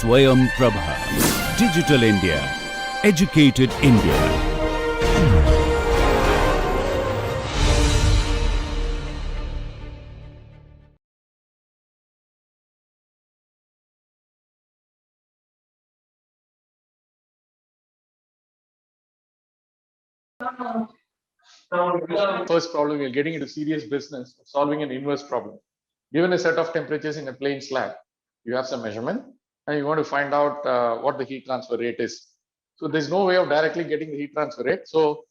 SwayamPrabha. Digital India. Educated India. First problem, we are getting into serious business of solving an inverse problem. Given a set of temperatures in a plain slab, you have some measurement and you want to find out what the heat transfer rate is. So there's no way of directly getting the heat transfer rate. So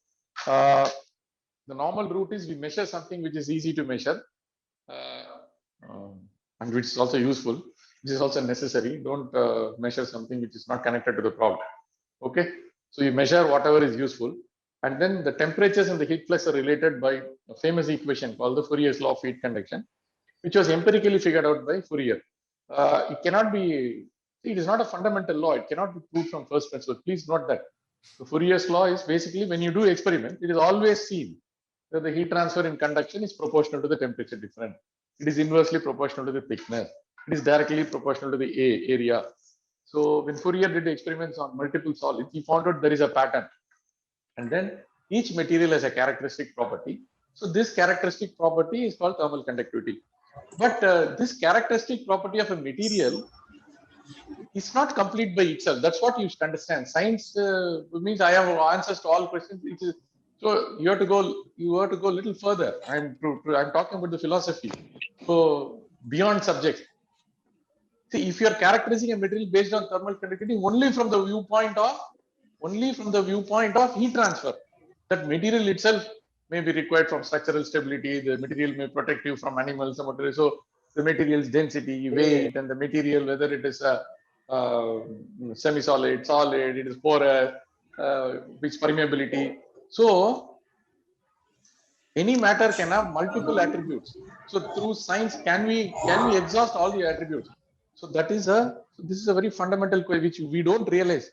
the normal route is we measure something which is easy to measure and which is also useful, which is also necessary. Don't measure something which is not connected to the problem. Okay, so you measure whatever is useful. And then the temperatures and the heat flux are related by a famous equation called the Fourier's law of heat conduction, which was empirically figured out by Fourier. It cannot be, it is not a fundamental law. It cannot be proved from first principle. Please note that. The Fourier's law is basically when you do experiment, it is always seen that the heat transfer in conduction is proportional to the temperature difference. It is inversely proportional to the thickness. It is directly proportional to the area. So when Fourier did experiments on multiple solids, he found out there is a pattern. And then each material has a characteristic property. So this characteristic property is called thermal conductivity. But this characteristic property of a material is not complete by itself. That's what you should understand. Science means I have answers to all questions. So you have to go a little further. I'm talking about the philosophy. So beyond subject. See, if you are characterizing a material based on thermal conductivity only from the viewpoint of heat transfer, that material itself may be required from structural stability. The material may protect you from animals. So the material's density, weight, and the material, whether it is a semi-solid, solid, it is porous, which permeability. So any matter can have multiple attributes. So through science, can we exhaust all the attributes? So this is a very fundamental question which we don't realize.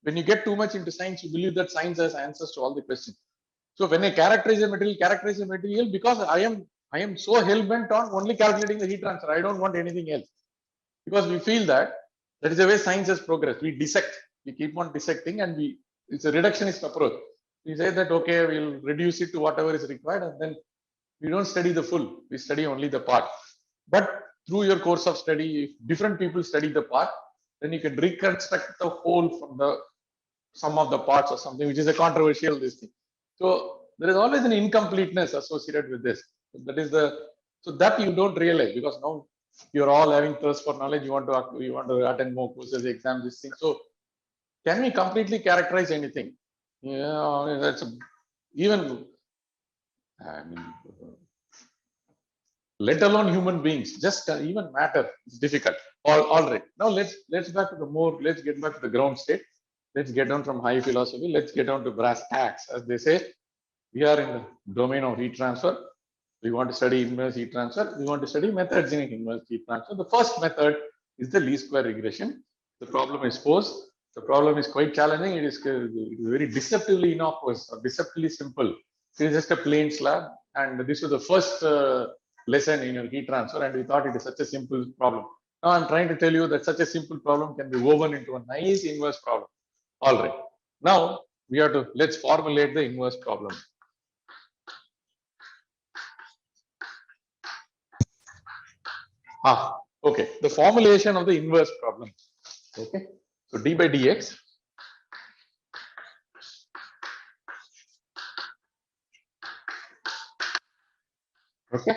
When you get too much into science, you believe that science has answers to all the questions. So when I characterize a material because I am so hell-bent on only calculating the heat transfer. I don't want anything else. Because we feel that is the way science has progressed. We dissect, we keep on dissecting, and it's a reductionist approach. We say that, okay, we'll reduce it to whatever is required, and then we don't study the full, we study only the part. But through your course of study, if different people study the part, then you can reconstruct the whole from the sum of the parts or something, which is a controversial this thing. So there is always an incompleteness associated with this. So that you don't realize, because now you're all having thirst for knowledge. You want to attend more courses, exams, this thing. So can we completely characterize anything? Yeah, let alone human beings, just even matter is difficult. All right. Now let's get back to the ground state. Let's get down from high philosophy. Let's get down to brass tacks, as they say. We are in the domain of heat transfer. We want to study inverse heat transfer. We want to study methods in inverse heat transfer. The first method is the least square regression. The problem is posed. The problem is quite challenging. It is very deceptively innocuous or deceptively simple. It is just a plain slab, and this was the first lesson in your heat transfer, and we thought it is such a simple problem. Now I'm trying to tell you that such a simple problem can be woven into a nice inverse problem. All right. Now let's formulate the inverse problem. Okay. The formulation of the inverse problem. Okay. So d by dx. Okay.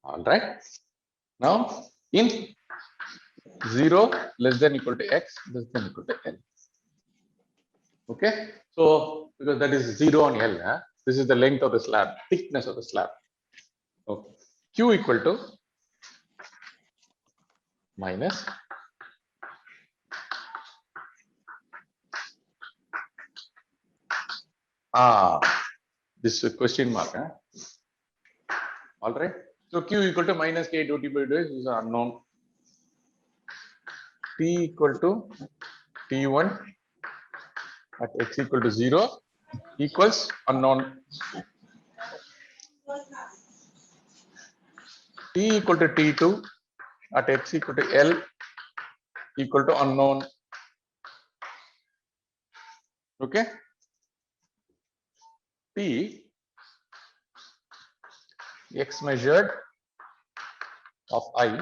All right. Now in 0 less than equal to x less than equal to l. Okay. So because that is 0 on L, this is the length of the slab, thickness of the slab. Okay. Q equal to minus this is a question mark. All right. So Q equal to minus K dou T by dou is unknown. T equal to T1 at x equal to 0 equals unknown. T equal to T2 at x equal to L equal to unknown. Okay. T x measured of I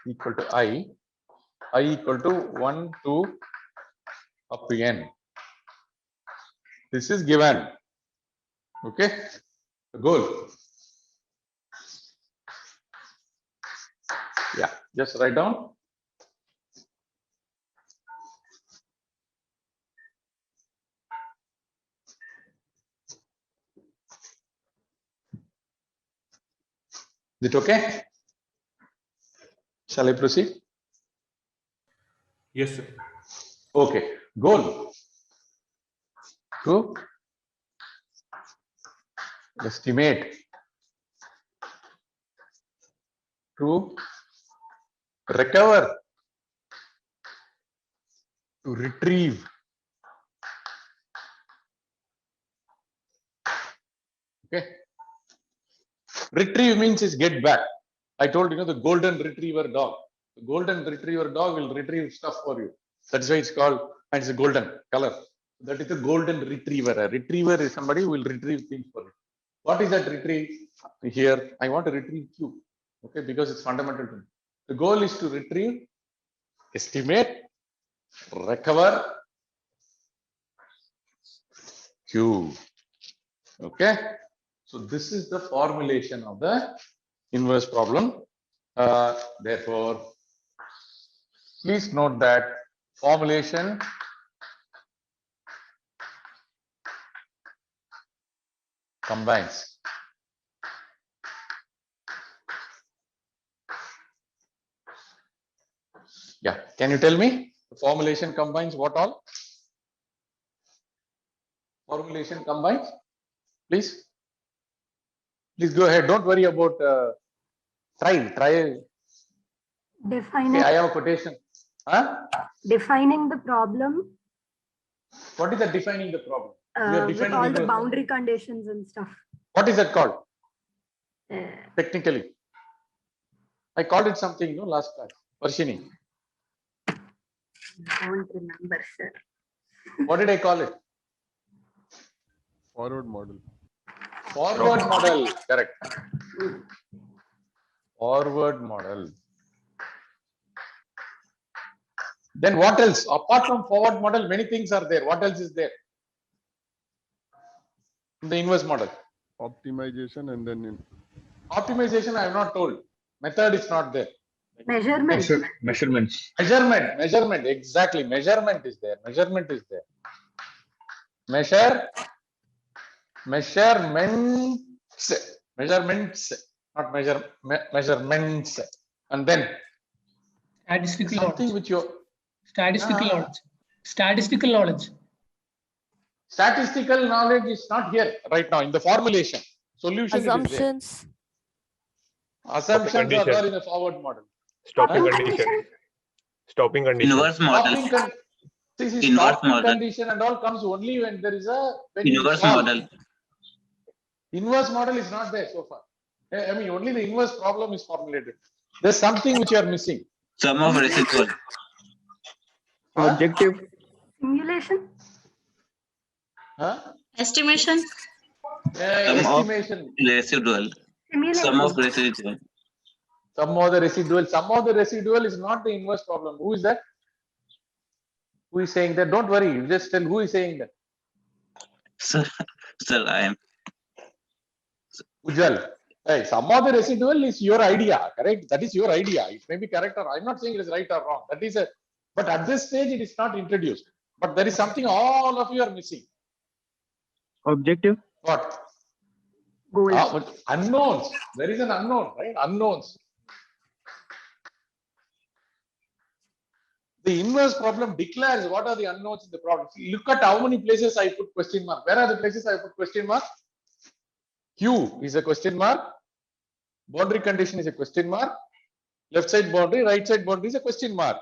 equal to I equal to 1 to up to n. This is given. Okay. The goal. Yeah, just write down. Is it okay? Shall I proceed? Yes, sir. Okay. Goal to estimate, to recover, to retrieve. Okay. Retrieve means is get back. I told you, the golden retriever dog. The golden retriever dog will retrieve stuff for you. That's why it's called, and it's a golden color. That is a golden retriever. A retriever is somebody who will retrieve things for you. What is that retrieve? Here, I want to retrieve Q. Okay, because it's fundamental to me. The goal is to retrieve, estimate, recover Q. Okay. So this is the formulation of the inverse problem. Therefore, please note that formulation combines yeah, can you tell me the formulation combines what all? Formulation combines, please go ahead, don't worry about try. Defining, Okay, I have a quotation. defining the problem What is that defining the problem? You are with defining all the inverse. boundary conditions and stuff. What is that called? Uh, Technically, I called it something, last class. Varshini, don't remember, sir. what did I call it? Forward model. Forward model, correct. Forward model. Then what else? Apart from forward model, many things are there. What else is there? In the inverse model. Optimization and then Optimization, I have not told. Method is not there. Measurement. Measurements. Measurement, exactly. Measurement is there. Measurements, not measurements. And then Statistical something knowledge. which you Statistical knowledge. Statistical knowledge. statistical knowledge is not here right now in the formulation. Solution Assumptions. Assumptions are all in the forward model. Stopping Huh? condition. Stopping condition. Inverse model. Stopping condition and all comes only when there is a Inverse model. Inverse model is not there so far. I mean, only the inverse problem is formulated. There's something which you are missing. Sum of residual. Objective. Simulation. Huh? Estimation. Estimation. Residual. Sum of residual. Some of the residual is not the inverse problem. Who is that? Who is saying that? Don't worry. You just tell who is saying that. Sir, I am. Ujjwal. Hey, some of the residual is your idea, correct? That is your idea. It may be correct or I'm not saying it is right or wrong. That is a, but at this stage it is not introduced. But there is something all of you are missing. Objective. What? Goal. Unknowns. There is an unknown, right? Unknowns. The inverse problem declares what are the unknowns in the problem. See, look at how many places I put question mark. Where are the places I put question mark? Q is a question mark. Boundary condition is a question mark. Left side boundary, right side boundary is a question mark.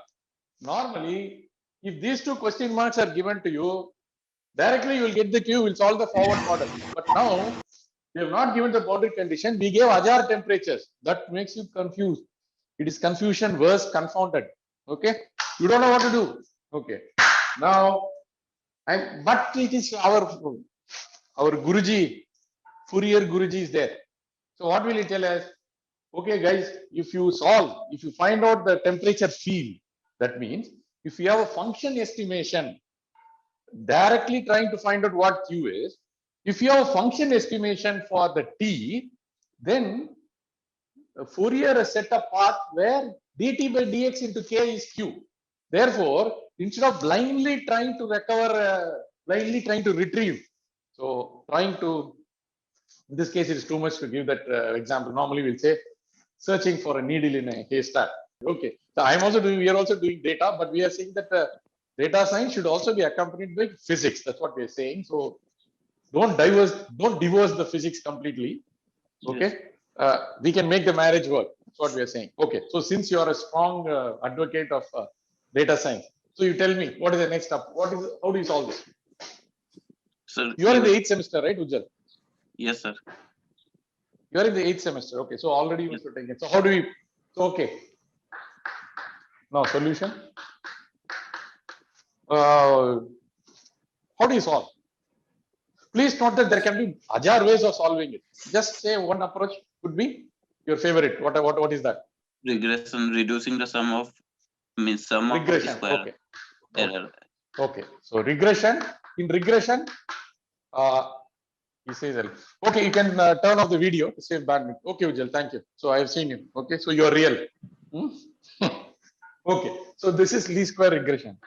Normally, if these two question marks are given to you, directly you will get the Q, will solve the forward model. But now, we have not given the boundary condition. We gave Ajar temperatures. That makes you confused. It is confusion worse confounded. Okay. You don't know what to do. Okay. Now, but it is our Guruji, Fourier Guruji is there. So what will he tell us? Okay, guys, if you find out the temperature field, that means if you have a function estimation, directly trying to find out what Q is, if you have a function estimation for the T, then Fourier has set a path where dt by dx into k is Q. Therefore, instead of blindly trying to recover, blindly trying to retrieve, so trying to, in this case, it is too much to give that example. Normally, we'll say searching for a needle in a haystack. Okay, so we are also doing data, but we are saying that data science should also be accompanied by physics. That's what we are saying. So don't divorce the physics completely. Okay, we can make the marriage work. That's what we are saying. Okay, so since you are a strong advocate of data science, so you tell me what is the next step? How do you solve this? Sir, You are in the 8th semester, right, Ujjal? yes, sir. You are in the 8th semester. Okay, so already you must have taken. So how do we? So okay. Now solution. How do you solve? Please note that there can be हजार ways of solving it. Just say one approach could be your favorite. What is that? Regression, reducing the sum of sum of Regression. square Okay. error. Okay. So regression. In regression, he says, okay, you can turn off the video to save bandwidth. Okay, Ujjal, thank you. So I have seen you. Okay, so you are real. Okay, so this is least square regression.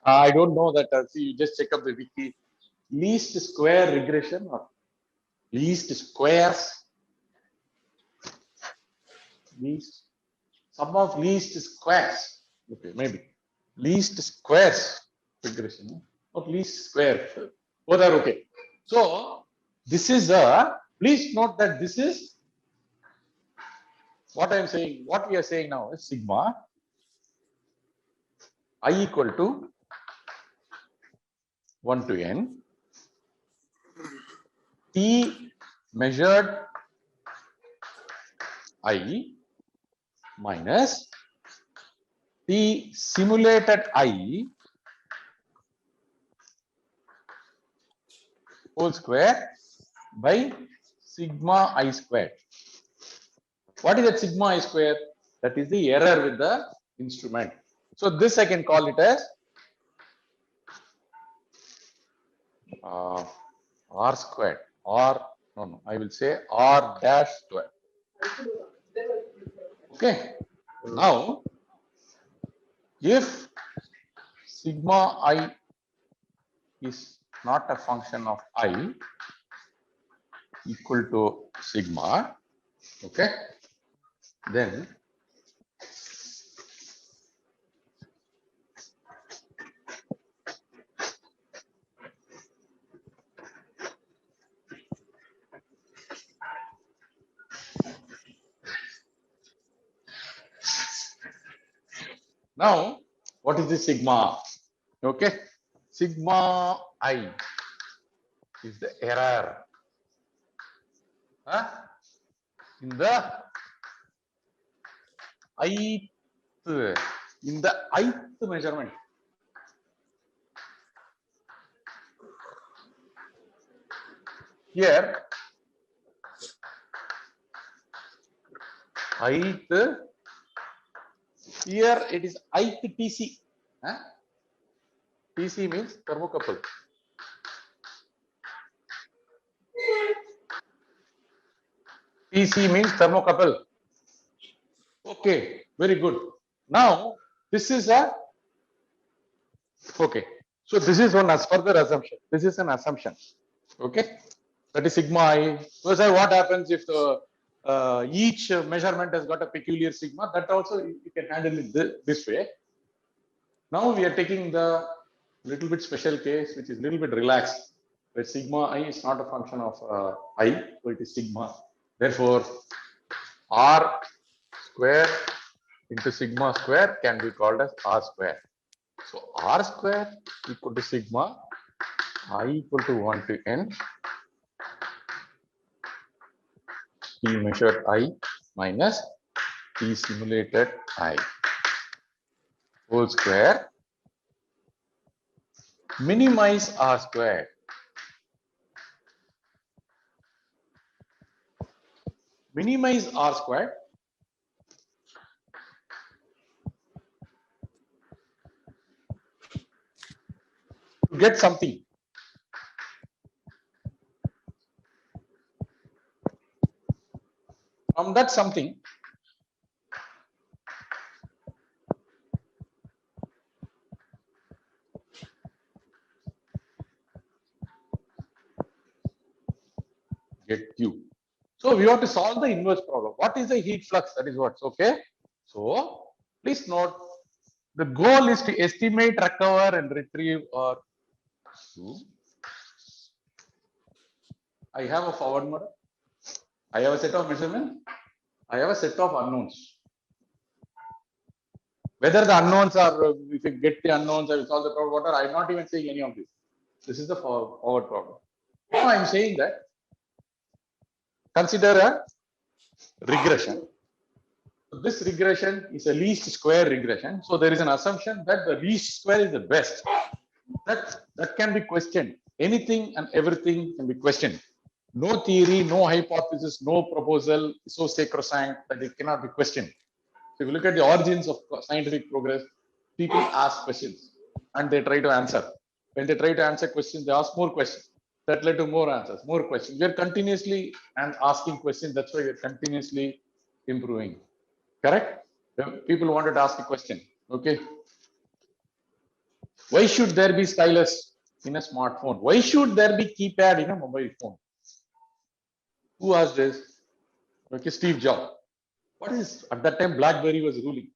I don't know that. See, you just check up the wiki. Least square regression or least squares. Least sum of least squares. Okay, maybe least squares regression. Not least square. Both are okay. So this is please note that this is what I am saying. What we are saying now is sigma I equal to 1 to n T measured I minus T simulated I whole square by sigma I squared. What is that sigma I square? That is the error with the instrument. So this I can call it as R squared, or no, I will say R dash square. Okay. Now, if sigma I is not a function of I equal to sigma, okay, then now what is the sigma? Okay, sigma I is the error in the ith measurement. Here ith, here it is ith TC. TC means thermocouple. TC means thermocouple. Okay, very good. Now this is a okay. So this is one as further assumption. This is an assumption. Okay, that is sigma I. So what happens if each measurement has got a peculiar sigma? That also you can handle it this way. Now we are taking the little bit special case, which is little bit relaxed, where sigma I is not a function of I, so it is sigma. Therefore, R square into sigma square can be called as R square. So R square equal to sigma I equal to 1 to n T measured I minus T simulated I whole square. Minimize R squared. Minimize R squared. To get something. From that something, get Q. So we have to solve the inverse problem. What is the heat flux? That is what. Okay. So please note the goal is to estimate, recover, and retrieve or I have a forward model. I have a set of measurements. I have a set of unknowns. Whether the unknowns are, if you get the unknowns, I will solve the problem. Whatever. I am not even saying any of this. This is the forward problem. Now I am saying that consider a regression. This regression is a least square regression. So there is an assumption that the least square is the best. That can be questioned. Anything and everything can be questioned. No theory, no hypothesis, no proposal is so sacrosanct that it cannot be questioned. So if you look at the origins of scientific progress, people ask questions and they try to answer. When they try to answer questions, they ask more questions. That led to more answers, more questions. We are continuously and asking questions. That's why we are continuously improving. Correct? People wanted to ask a question. Okay. Why should there be stylus in a smartphone? Why should there be keypad in a mobile phone? Who asked this? Okay, Steve Jobs. What is at that time BlackBerry was ruling?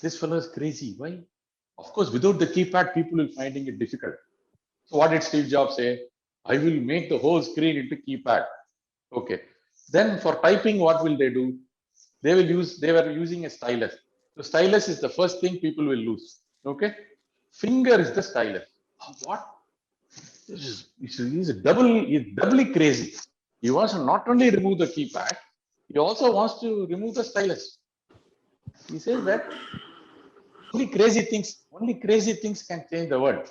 This fellow is crazy. Why? Of course, without the keypad, people will finding it difficult. So what did Steve Jobs say? I will make the whole screen into keypad. Okay. Then for typing, what will they do? They were using a stylus. So stylus is the first thing people will lose. Okay. Finger is the stylus. What? He's doubly crazy. He wants to not only remove the keypad, he also wants to remove the stylus. He says that only crazy things can change the world.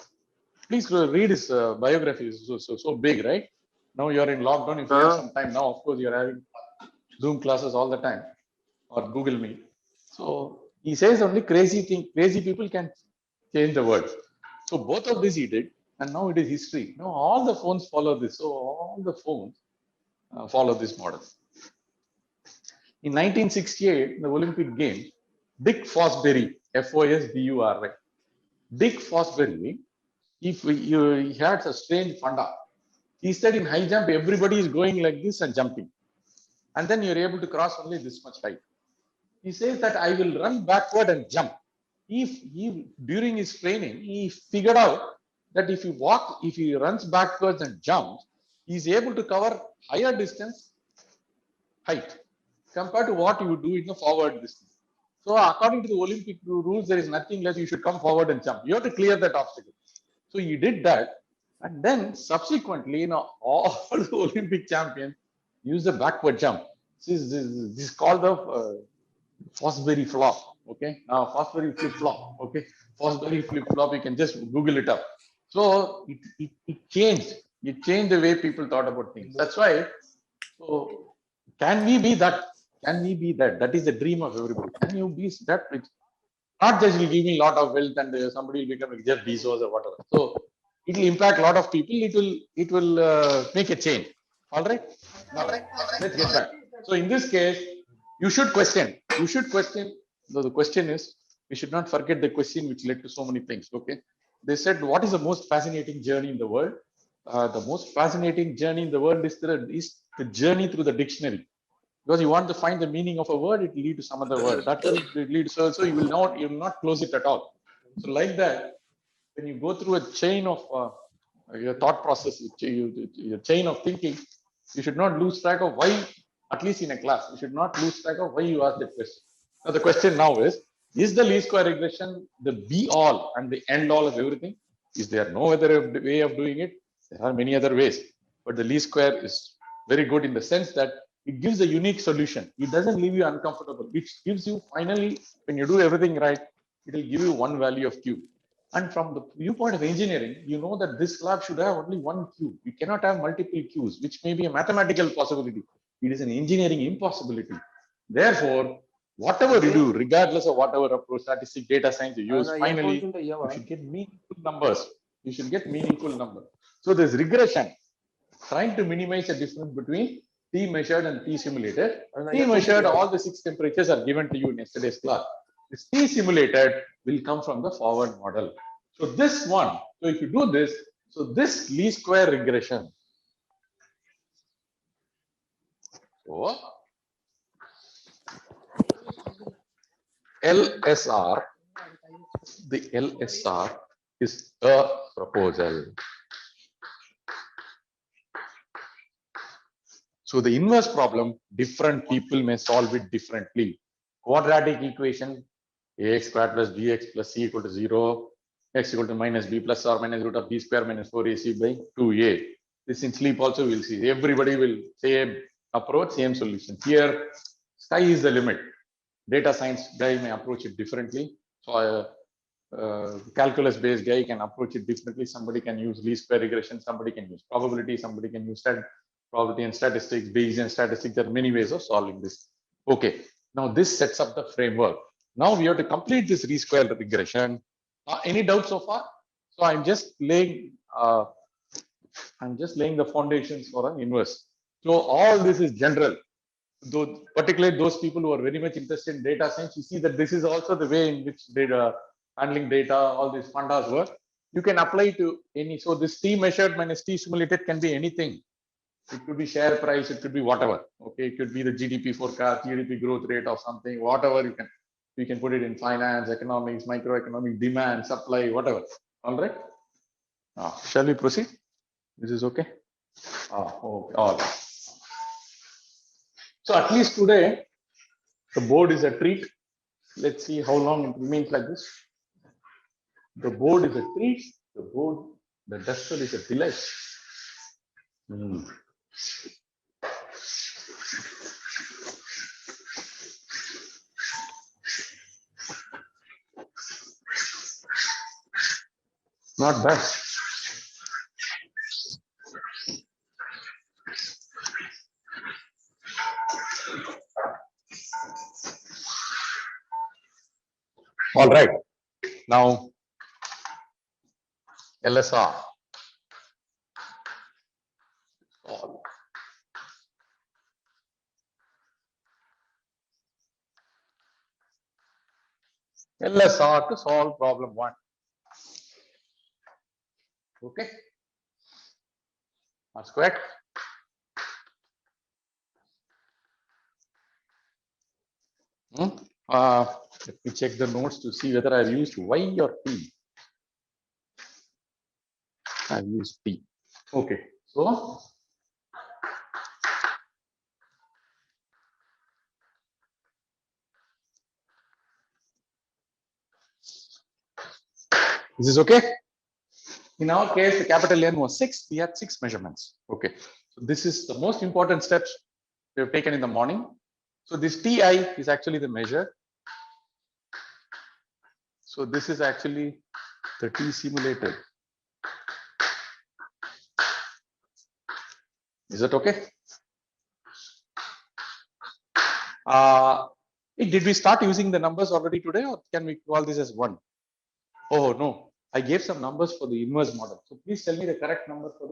Please read his biography. It's so big, right? Now you are in lockdown. If you have some time now, of course, you are having Zoom classes all the time or Google Meet. So he says only crazy people can change the world. So both of this he did, and now it is history. Now all the phones follow this. So all the phones follow this model. In 1968, in the Olympic Games, Dick Fosbury, F-O-S-B-U-R-Y, Dick Fosbury, he had a strange funda. He said in high jump, everybody is going like this and jumping. And then you're able to cross only this much height. He says that I will run backward and jump. During his training, he figured out that if he runs backwards and jumps, he's able to cover higher distance height compared to what you would do in the forward distance. So according to the Olympic rules, there is nothing less. You should come forward and jump. You have to clear that obstacle. So he did that. And then subsequently, all the Olympic champions use the backward jump. This is called the Fosbury flop. Okay. Now Fosbury flip flop. Okay. Fosbury flip flop. You can just Google it up. So it changed. It changed the way people thought about things. That's why. So can we be that? Can we be that? That is the dream of everybody. Can you be that? Not just will give me a lot of wealth and somebody will become like Jeff Bezos or whatever. So it will impact a lot of people. It will make a change. All right. Now let's get back. So in this case, you should question. You should question. So the question is, we should not forget the question which led to so many things. Okay. They said, what is the most fascinating journey in the world? The most fascinating journey in the world is the journey through the dictionary. Because you want to find the meaning of a word, it will lead to some other word. That will lead to so you will not close it at all. So like that, when you go through a chain of your thought process, your chain of thinking, you should not lose track of why, at least in a class, you should not lose track of why you asked that question. Now the question now is the least square regression the be all and the end all of everything? Is there no other way of doing it? There are many other ways, but the least square is very good in the sense that it gives a unique solution. It doesn't leave you uncomfortable. It gives you finally, when you do everything right, it will give you one value of Q. And from the viewpoint of engineering, you know that this slab should have only one Q. You cannot have multiple Qs, which may be a mathematical possibility. It is an engineering impossibility. Therefore, whatever you do, regardless of whatever approach, statistics, data science you use, finally, you should get meaningful numbers. You should get meaningful numbers. So there's regression, trying to minimize the difference between T measured and T simulated. T measured, all the 6 temperatures are given to you in yesterday's class. This T simulated will come from the forward model. So this one, so if you do this, so this least square regression. So LSR, the LSR is a proposal. So the inverse problem, different people may solve it differently. Quadratic equation, ax squared plus bx plus c equal to 0, x equal to minus b plus or minus root of b square minus 4ac by 2a. This in sleep also we'll see. Everybody will same approach, same solution. Here, sky is the limit. Data science guy may approach it differently. So calculus based guy can approach it differently. Somebody can use least square regression, somebody can use probability, somebody can use probability and statistics, Bayesian statistics. There are many ways of solving this. Okay, now this sets up the framework. Now we have to complete this least square regression. Any doubts so far? So I'm just laying the foundations for an inverse. So all this is general. Though particularly those people who are very much interested in data science, you see that this is also the way in which data handling data, all these fundas work. You can apply to any. So this T measured minus T simulated can be anything. It could be share price, it could be whatever. Okay, it could be the GDP forecast, GDP growth rate or something, whatever you can put it in finance, economics, microeconomic, demand, supply, whatever. All right. Shall we proceed? This is okay. Okay. All right. So at least today, the board is a treat. Let's see how long it remains like this. The board is a treat. The duster is a delight. Not bad. All right. Now, LSR. LSR to solve problem 1. Okay. That's correct. Let me check the notes to see whether I've used Y or T. I've used T. Okay. So this is okay. In our case, the capital N was 6. We had 6 measurements. Okay. So this is the most important steps we have taken in the morning. So this Ti is actually the measure. So this is actually the T simulated. Is that okay? Did we start using the numbers already today, or can we call this as 1? Oh no, I gave some numbers for the inverse model. So please tell me the correct number for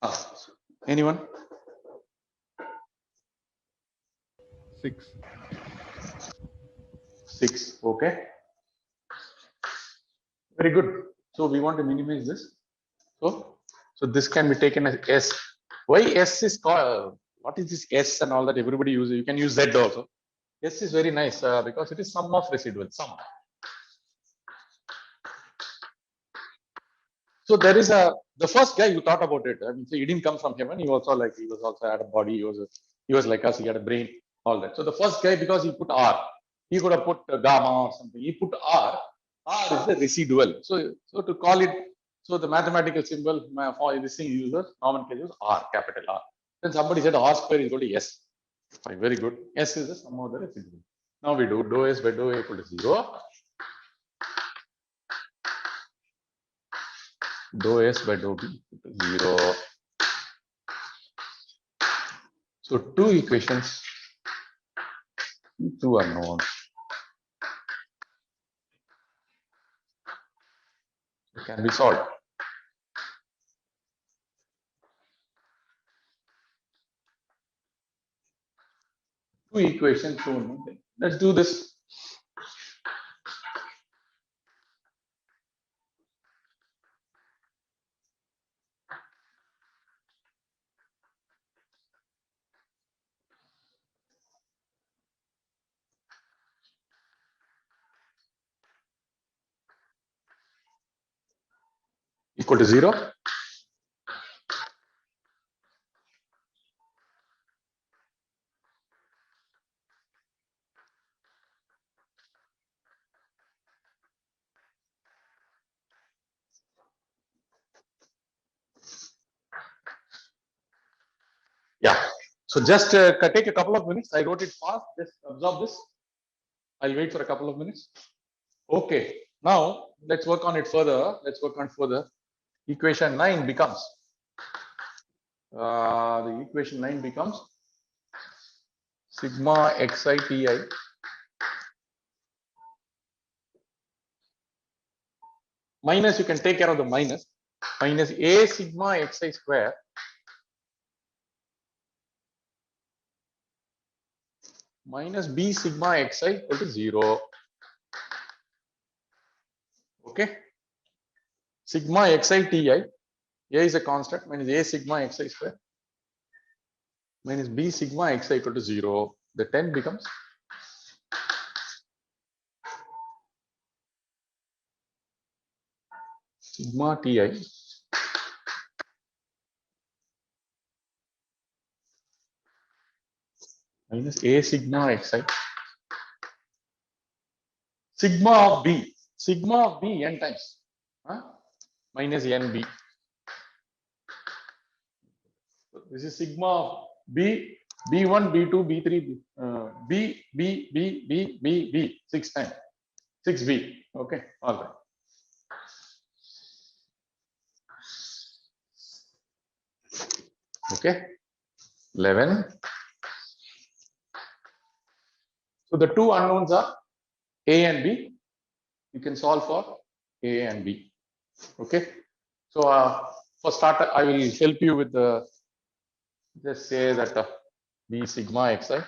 this. Anyone? 6. 6. Okay. Very good. So we want to minimize this. So this can be taken as S. Why S is called? What is this S and all that everybody uses? You can use Z also. S is very nice because it is sum of residual sum. So there is the first guy who thought about it. I mean, so he didn't come from heaven. He also had a body. He was like us. He had a brain. All that. So the first guy, because he put R, he could have put gamma or something. He put R. R is the residual. So to call it So the mathematical symbol for this thing uses nomenclature is R, capital R. Then somebody said R square is equal to S. Fine, very good. S is the sum of the residual. Now we do dou S by dou A equal to 0. Dou S by dou B equal to 0. So two equations, two unknowns. It can be solved. Two equations shown. Let's do this. Equal to 0. Yeah. So just take a couple of minutes. I wrote it fast. Just absorb this. I'll wait for a couple of minutes. Okay. Now let's work on it further. Let's work on further. Equation 9 becomes the equation 9 becomes sigma xi ti minus, you can take care of the minus a sigma xi square minus b sigma xi equal to 0. Okay. Sigma xi ti, a is a constant, minus a sigma xi square minus b sigma xi equal to 0. The 10 becomes sigma ti minus a sigma xi sigma of b n times minus nb. This is sigma of b, b1, b2, b3, b 6 times 6b. Okay, all right. Okay, 11. So the two unknowns are a and b. You can solve for a and b. Okay. So for starter, I will help you with the, just say that b sigma xi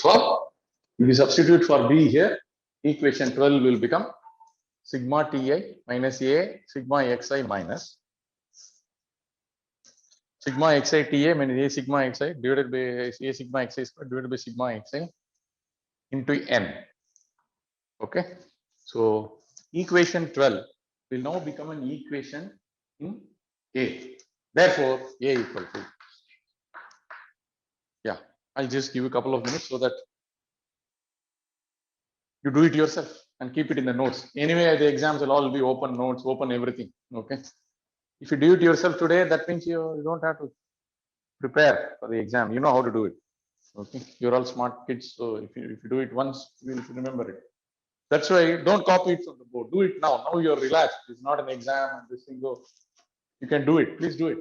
So if you substitute for b here, equation 12 will become sigma ti minus a sigma xi minus sigma xi ta minus a sigma xi divided by a sigma xi square divided by sigma xi into n. Okay. So equation 12 will now become an equation in a. Therefore, a equal to, yeah, I'll just give you a couple of minutes so that you do it yourself and keep it in the notes. Anyway, the exams will all be open notes, open everything. Okay. If you do it yourself today, that means you don't have to prepare for the exam. You know how to do it. Okay. You're all smart kids. So if you do it once, you will remember it. That's why don't copy it from the board. Do it now. Now you're relaxed. It's not an exam and this thing goes. You can do it. Please do it.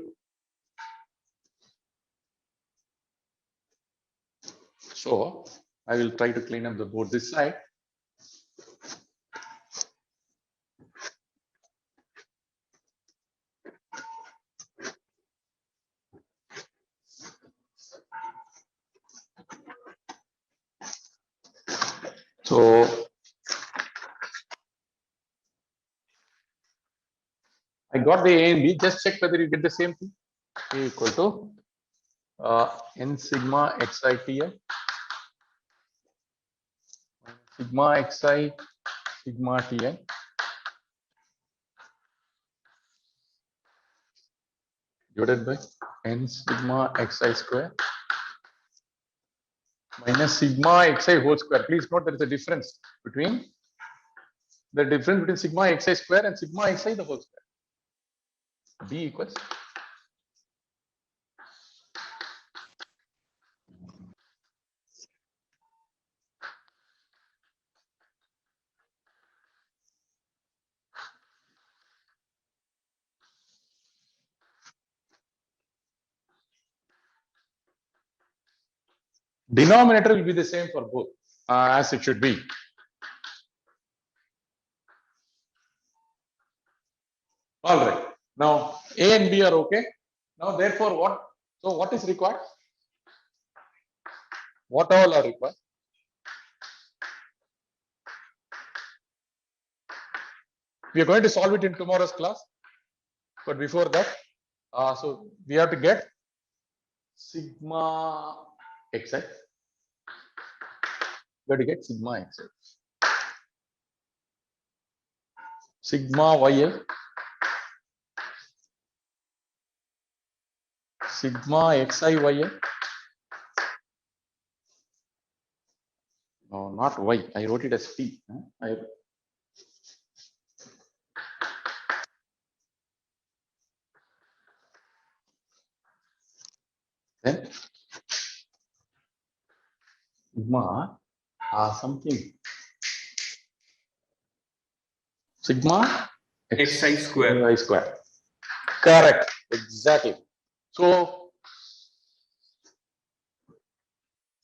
So I will try to clean up the board this side. So I got the A and B. Just check whether you get the same thing. A equal to n sigma xi ti sigma xi sigma ti divided by n sigma xi square minus sigma xi whole square. Please note there is a difference between sigma xi square and sigma xi the whole square. D equals denominator will be the same for both as it should be. All right. Now A and B are okay. Now therefore what? So what is required? What all are required? We are going to solve it in tomorrow's class. But before that, so we have to get sigma xi. We have to get sigma xi. Sigma yi. Sigma xi yi. No, not y. I wrote it as t. Then sigma something. Sigma xi square. I square. Correct. Exactly. So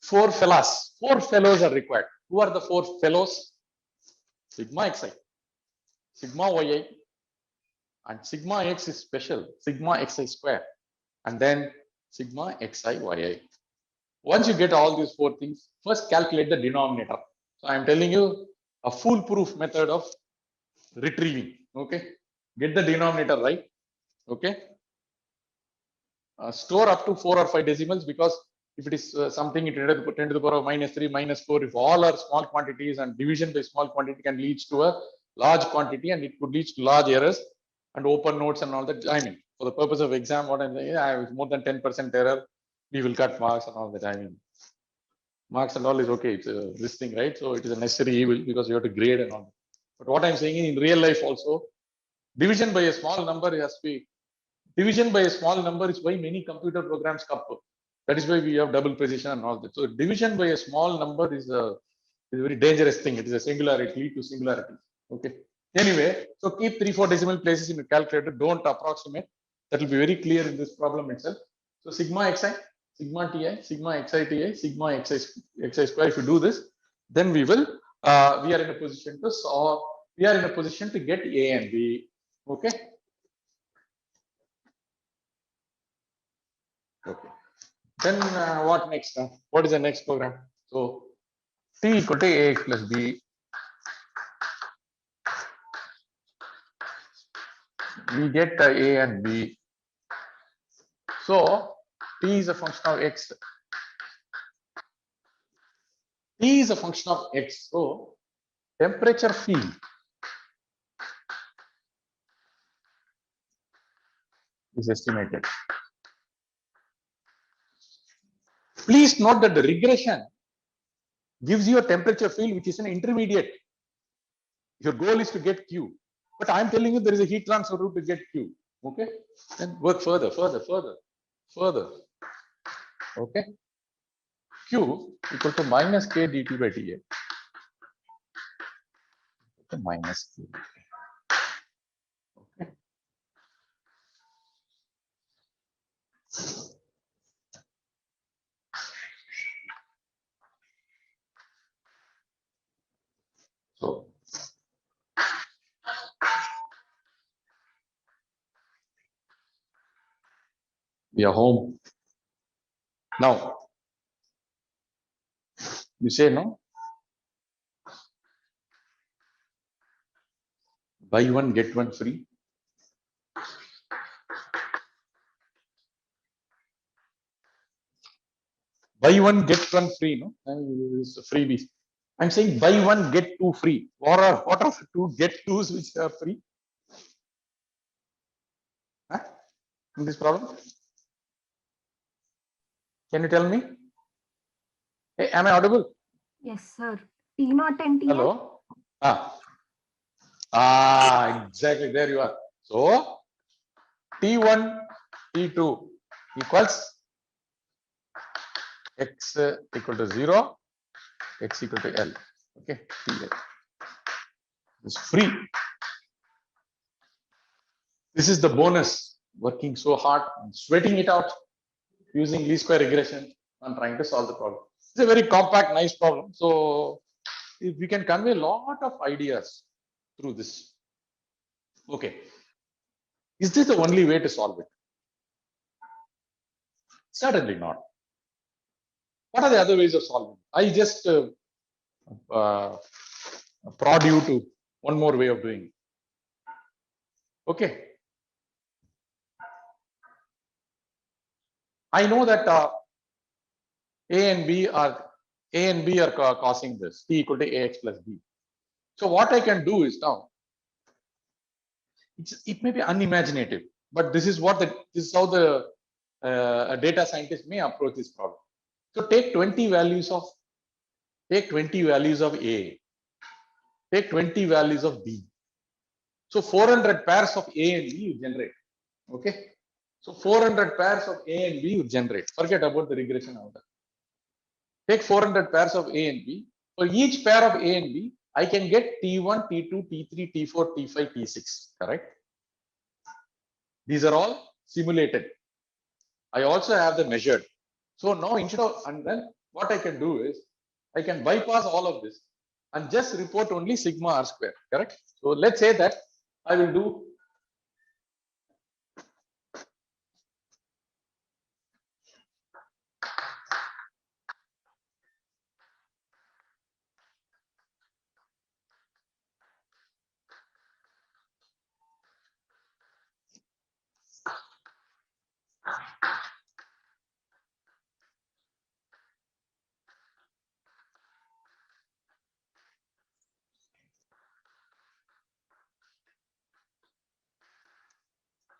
four fellows are required. Who are the four fellows? Sigma xi, sigma yi, and sigma x is special, sigma xi square, and then sigma xi yi. Once you get all these four things, first calculate the denominator. So I am telling you a foolproof method of retrieving. Okay, get the denominator right. Okay, store up to 4 or 5 decimals, because if it is something 10 to the power of -3, -4, if all are small quantities and division by small quantity can lead to a large quantity, and it could lead to large errors and open notes and all that. I mean, for the purpose of exam, what I'm saying, I have more than 10% error, we will cut marks and all that. I mean, marks and all is okay. It's this thing, right? So it is a necessary evil because you have to grade and all. But what I'm saying in real life also, division by a small number has to be. Division by a small number is why many computer programs couple. That is why we have double precision and all that. So division by a small number is a very dangerous thing. It is a singularity, lead to singularity. Okay. Anyway, so keep 3-4 decimal places in the calculator. Don't approximate. That will be very clear in this problem itself. So sigma xi, sigma ti, sigma xi ti, sigma xi square. If you do this, then we will. We are in a position to solve. We are in a position to get A and B. Okay. Okay. Then what next? What is the next program? So t equal to ax plus b. We get a and b. So t is a function of x. T is a function of x. So temperature field is estimated. Please note that the regression gives you a temperature field which is an intermediate. Your goal is to get Q, but I am telling you there is a heat transfer route to get Q. Okay, then work further. Okay, Q equal to minus K dt by dA. Minus Q. Okay. We are home. Now, you say no? Buy one, get one free. Buy one, get one free, no? It's a freebie. I'm saying buy one, get two free. What are two get twos which are free? Huh? In this problem? Can you tell me? Hey, am I audible? Yes, sir. T0 and TL. Hello? Exactly. There you are. So, T1, T2 equals x equal to 0, x equal to L. Okay, TL. It's free. This is the bonus. Working so hard, sweating it out, using least square regression and trying to solve the problem. It's a very compact, nice problem. So, if we can convey a lot of ideas through this. Okay. Is this the only way to solve it? Certainly not. What are the other ways of solving? I just prod you to one more way of doing it. Okay. I know that A and B are causing this, T equal to AX plus B. So what I can do is now, it may be unimaginative, but this is how the a data scientist may approach this problem. So take 20 values of A, take 20 values of B. So 400 pairs of A and B you generate. Okay. So 400 pairs of A and B you generate. Forget about the regression order. Take 400 pairs of A and B. For each pair of A and B, I can get T1, T2, T3, T4, T5, T6. Correct? These are all simulated. I also have them measured. So now instead of, and then what I can do is I can bypass all of this and just report only sigma r square. Correct? So let's say that I will do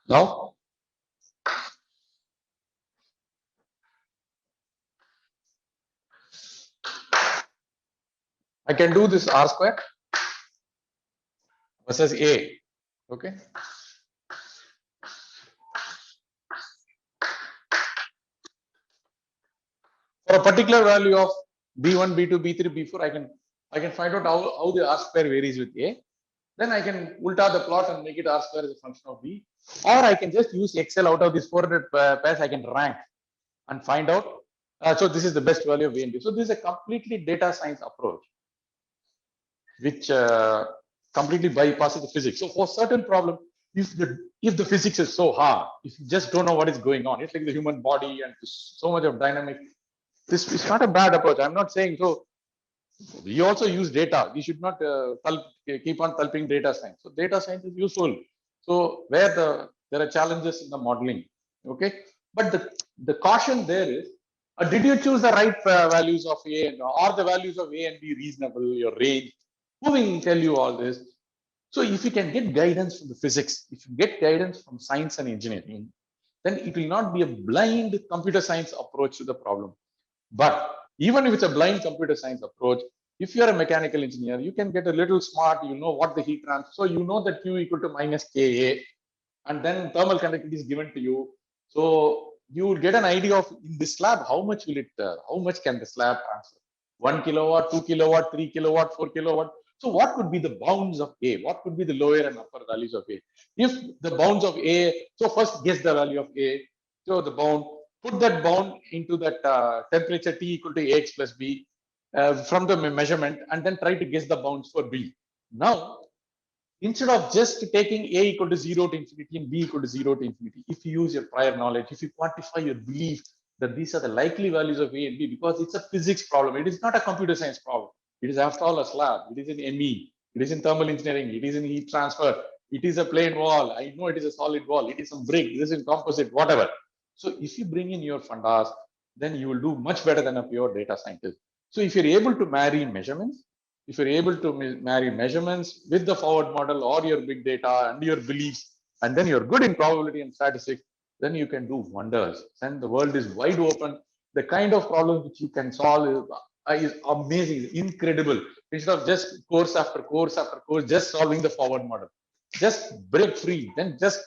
now. I can do this r square versus A. Okay. For a particular value of B1, B2, B3, B4, I can find out how the r square varies with A. Then I can ulta the plot and make it r square as a function of B. Or I can just use Excel out of these 400 pairs. I can rank and find out. So this is the best value of A and B. So this is a completely data science approach, which completely bypasses the physics. So for certain problem, if the physics is so hard, if you just don't know what is going on, it's like the human body and so much of dynamic. This is not a bad approach. I'm not saying so. We also use data. We should not keep on tulping data science. So data science is useful. So where there are challenges in the modeling, okay. But the caution there is, did you choose the right values of A and are the values of A and B reasonable? Your range. Who will tell you all this? So if you can get guidance from the physics, if you get guidance from science and engineering, then it will not be a blind computer science approach to the problem. But even if it's a blind computer science approach, if you're a mechanical engineer, you can get a little smart, you know what the heat transfer, so you know that Q equal to minus Ka, and then thermal conductivity is given to you. So you will get an idea of in this slab, how much can the slab transfer? 1 kilowatt, 2 kilowatt, 3 kilowatt, 4 kilowatt. So what could be the bounds of A? What could be the lower and upper values of A? If the bounds of A, so first guess the value of A, so the bound, put that bound into that temperature T equal to Ax plus B from the measurement, and then try to guess the bounds for B. Now, Instead of just taking A equal to 0 to infinity and B equal to 0 to infinity, if you use your prior knowledge, if you quantify your belief that these are the likely values of A and B, because it's a physics problem, it is not a computer science problem. It is after all a slab, it is in ME, it is in thermal engineering, it is in heat transfer, it is a plain wall, I know it is a solid wall, it is some brick, it is in composite, whatever. So if you bring in your fundas, then you will do much better than a pure data scientist. So if you're able to marry measurements, if you're able to marry measurements with the forward model or your big data and your beliefs, and then you're good in probability and statistics, then you can do wonders. And the world is wide open. The kind of problems which you can solve is amazing, is incredible. Instead of just course after course after course, just solving the forward model, just break free, then just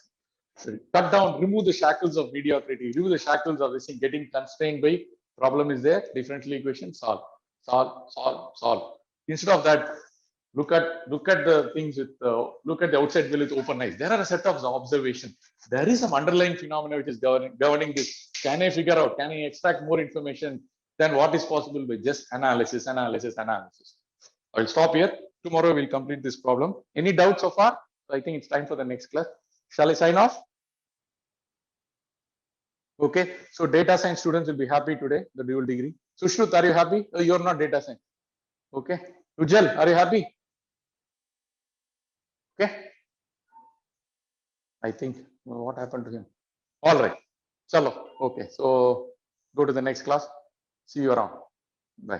cut down, remove the shackles of mediocrity, remove the shackles of this thing, getting constrained by problem is there, differential equation, solve, solve, solve, solve. Instead of that, look at the things with look at the outside world with open eyes. There are a set of observations. There is some underlying phenomena which is governing this. Can I figure out? Can I extract more information than what is possible by just analysis, analysis, analysis? I'll stop here. Tomorrow we'll complete this problem. Any doubts so far? So I think it's time for the next class. Shall I sign off? Okay. So data science students will be happy today, the dual degree. Sushrut, are you happy? Oh, you're not data science. Okay. Ujjal, are you happy? Okay. I think what happened to him? All right. Chalo. Okay. So go to the next class. See you around. Bye.